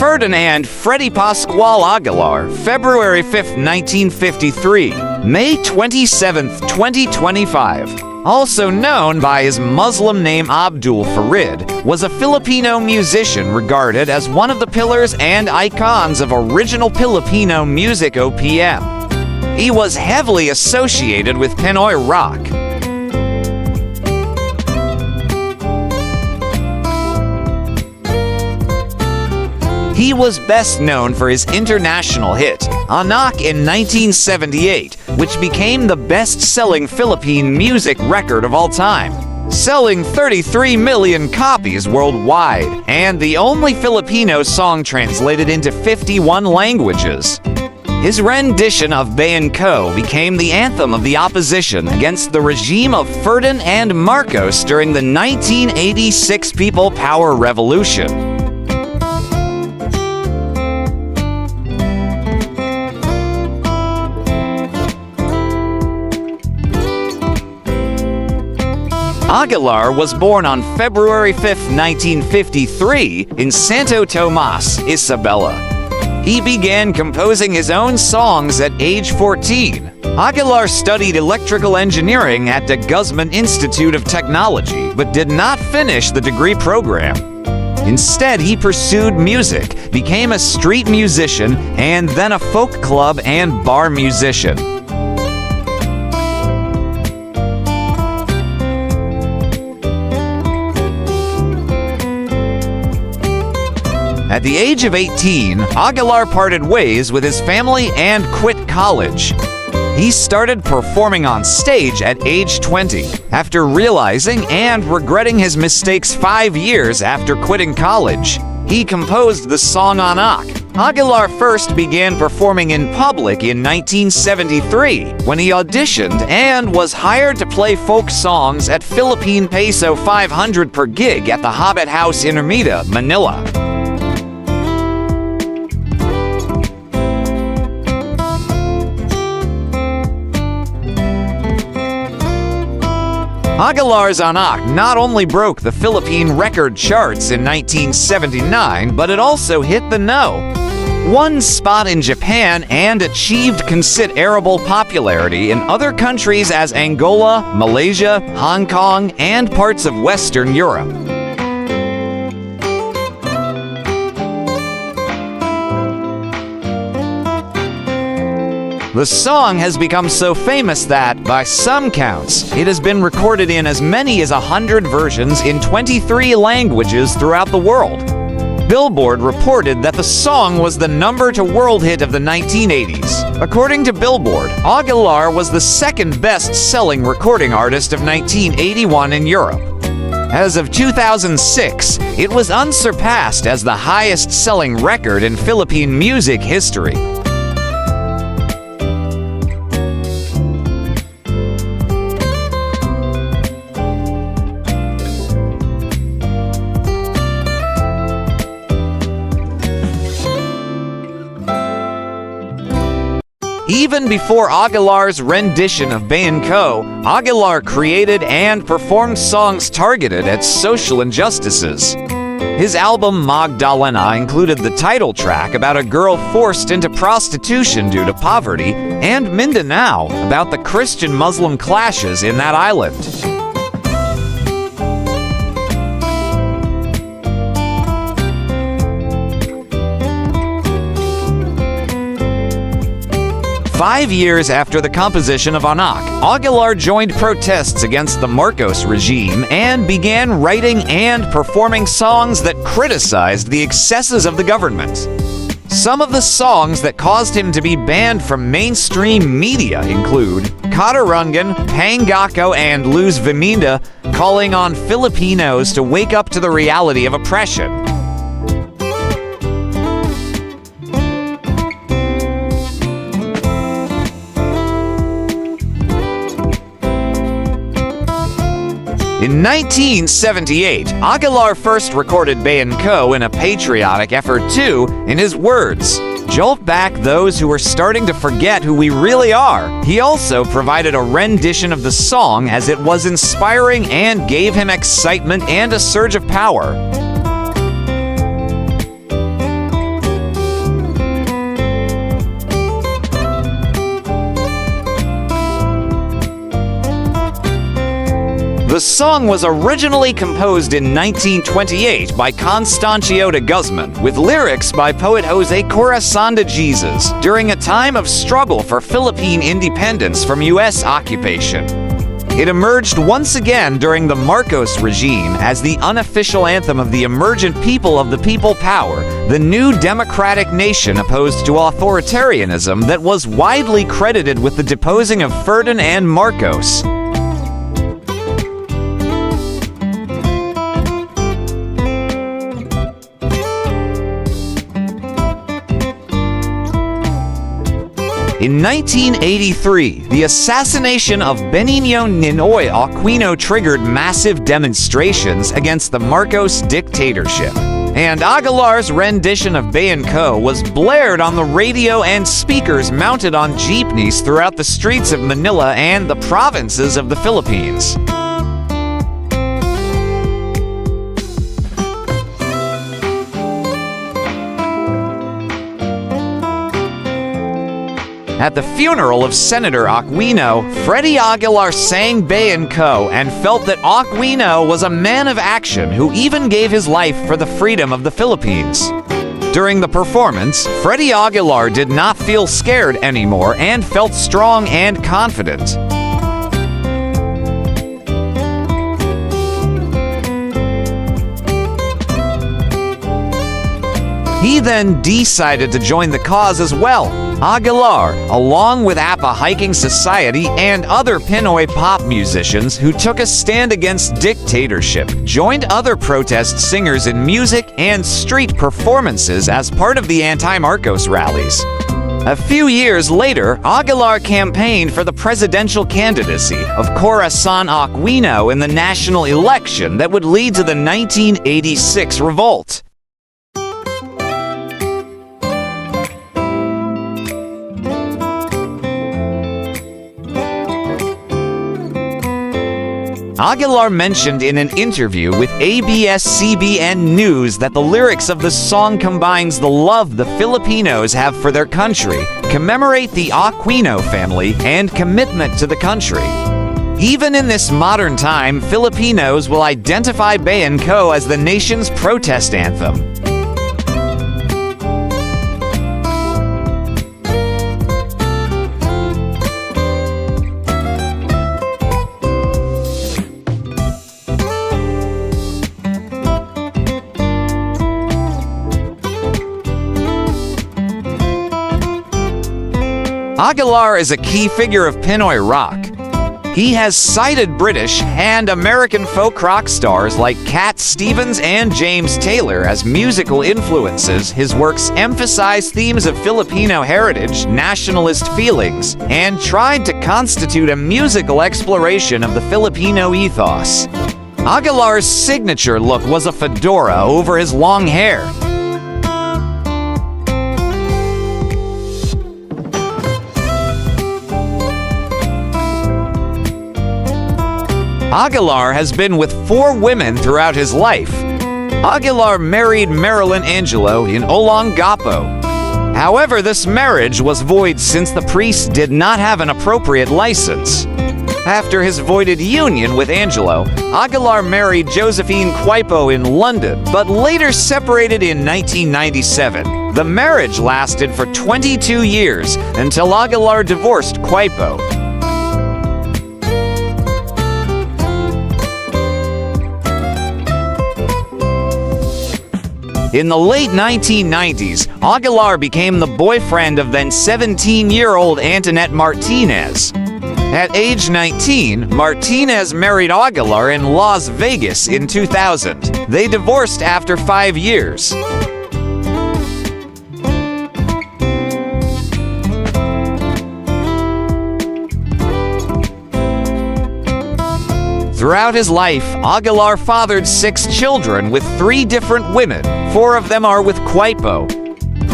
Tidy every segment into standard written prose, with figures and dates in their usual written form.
Ferdinand Freddie Pascual Aguilar, February 5, 1953, May 27, 2025. Also known by his Muslim name Abdul Farid, was a Filipino musician regarded as one of the pillars and icons of original Filipino music OPM. He was heavily associated with Pinoy rock. He was best known for his international hit, Anak in 1978, which became the best-selling Philippine music record of all time, selling 33 million copies worldwide, and the only Filipino song translated into 51 languages. His rendition of Bayan became the anthem of the opposition against the regime of Ferdinand Marcos during the 1986 People Power Revolution. Aguilar was born on February 5, 1953, in Santo Tomas, Isabela. He began composing his own songs at age 14. Aguilar studied electrical engineering at the Guzman Institute of Technology, but did not finish the degree program. Instead, he pursued music, became a street musician, and then a folk club and bar musician. At the age of 18, Aguilar parted ways with his family and quit college. He started performing on stage at age 20, after realizing and regretting his mistakes 5 years after quitting college. He composed the song Anak. Aguilar first began performing in public in 1973, when he auditioned and was hired to play folk songs at Philippine Peso 500 per gig at the Hobbit House in Ermita, Manila. Aguilar's Anak not only broke the Philippine record charts in 1979, but it also hit the #1 spot in Japan and achieved considerable popularity in other countries as Angola, Malaysia, Hong Kong, and parts of Western Europe. The song has become so famous that, by some counts, it has been recorded in as many as 100 versions in 23 languages throughout the world. Billboard reported that the song was the #2 world hit of the 1980s. According to Billboard, Aguilar was the second best-selling recording artist of 1981 in Europe. As of 2006, it was unsurpassed as the highest-selling record in Philippine music history. Even before Aguilar's rendition of Bayan, Aguilar created and performed songs targeted at social injustices. His album Magdalena included the title track about a girl forced into prostitution due to poverty, and Mindanao about the Christian-Muslim clashes in that island. Five years after the composition of Anak, Aguilar joined protests against the Marcos regime and began writing and performing songs that criticized the excesses of the government. Some of the songs that caused him to be banned from mainstream media include Katarungan, Pangako, and Luz Viminda, calling on Filipinos to wake up to the reality of oppression. In 1978, Aguilar first recorded Bayan in a patriotic effort to, in his words, jolt back those who are starting to forget who we really are. He also provided a rendition of the song as it was inspiring and gave him excitement and a surge of power. The song was originally composed in 1928 by Constancio de Guzman, with lyrics by poet Jose Corazon de Jesus during a time of struggle for Philippine independence from U.S. occupation. It emerged once again during the Marcos regime as the unofficial anthem of the emergent people of the people power, the new democratic nation opposed to authoritarianism that was widely credited with the deposing of Ferdinand Marcos. In 1983, the assassination of Benigno Ninoy Aquino triggered massive demonstrations against the Marcos dictatorship, and Aguilar's rendition of Bayan was blared on the radio and speakers mounted on jeepneys throughout the streets of Manila and the provinces of the Philippines. At the funeral of Senator Aquino, Freddie Aguilar sang Bayan and felt that Aquino was a man of action who even gave his life for the freedom of the Philippines. During the performance, Freddie Aguilar did not feel scared anymore and felt strong and confident. He then decided to join the cause as well. Aguilar, along with APA Hiking Society and other Pinoy pop musicians who took a stand against dictatorship, joined other protest singers in music and street performances as part of the anti-Marcos rallies. A few years later, Aguilar campaigned for the presidential candidacy of Corazon Aquino in the national election that would lead to the 1986 revolt. Aguilar mentioned in an interview with ABS-CBN News that the lyrics of the song combines the love the Filipinos have for their country, commemorate the Aquino family, and commitment to the country. Even in this modern time, Filipinos will identify Bayan as the nation's protest anthem. Aguilar is a key figure of Pinoy rock. He has cited British and American folk rock stars like Cat Stevens and James Taylor as musical influences. His works emphasize themes of Filipino heritage, nationalist feelings, and tried to constitute a musical exploration of the Filipino ethos. Aguilar's signature look was a fedora over his long hair. Aguilar has been with 4 women throughout his life. Aguilar married Marilyn Angelo in Olongapo. However, this marriage was void since the priest did not have an appropriate license. After his voided union with Angelo, Aguilar married Josephine Quaipo in London, but later separated in 1997. The marriage lasted for 22 years until Aguilar divorced Quaipo. In the late 1990s, Aguilar became the boyfriend of then 17-year-old Antoinette Martinez. At age 19, Martinez married Aguilar in Las Vegas in 2000. They divorced after 5 years. Throughout his life, Aguilar fathered 6 children with 3 different women. 4 of them are with Quaipo.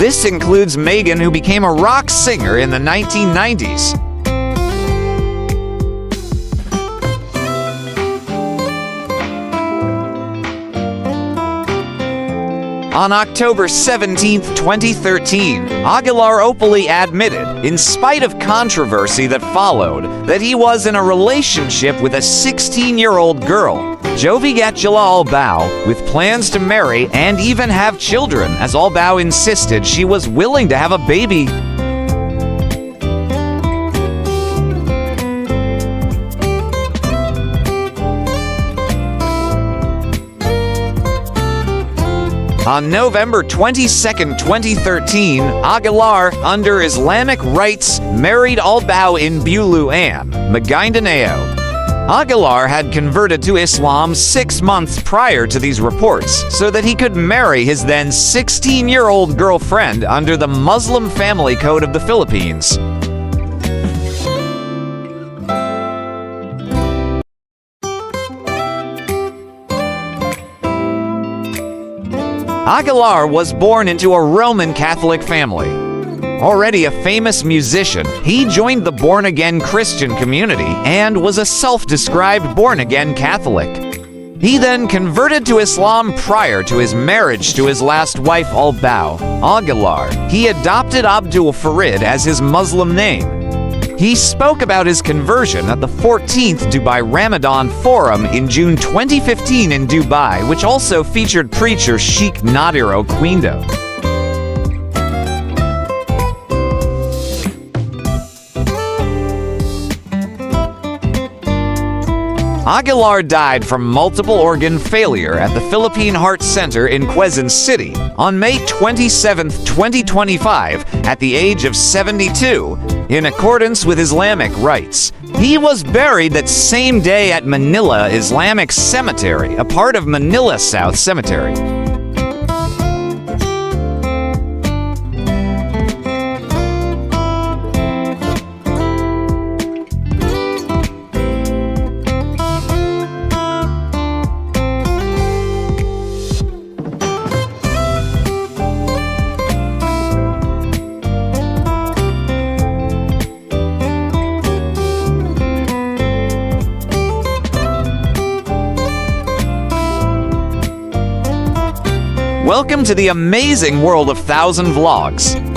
This includes Megan, who became a rock singer in the 1990s. On October 17, 2013, Aguilar openly admitted, in spite of controversy that followed, that he was in a relationship with a 16-year-old girl, Jovigatula Albao, with plans to marry and even have children, as Albao insisted she was willing to have a baby. On November 22, 2013, Aguilar, under Islamic rites, married Albao in Buluan, Maguindanao. Aguilar had converted to Islam 6 months prior to these reports so that he could marry his then 16-year-old girlfriend under the Muslim family code of the Philippines. Aguilar was born into a Roman Catholic family. Already a famous musician, he joined the born-again Christian community and was a self-described born-again Catholic. He then converted to Islam prior to his marriage to his last wife Albao. Aguilar, he adopted Abdul Farid as his Muslim name. He spoke about his conversion at the 14th Dubai Ramadan Forum in June 2015 in Dubai, which also featured preacher Sheikh Nadir Oquindo. Aguilar died from multiple organ failure at the Philippine Heart Center in Quezon City on May 27, 2025, at the age of 72, in accordance with Islamic rites. He was buried that same day at Manila Islamic Cemetery, a part of Manila South Cemetery. Welcome to the amazing world of 1000 Vlogs.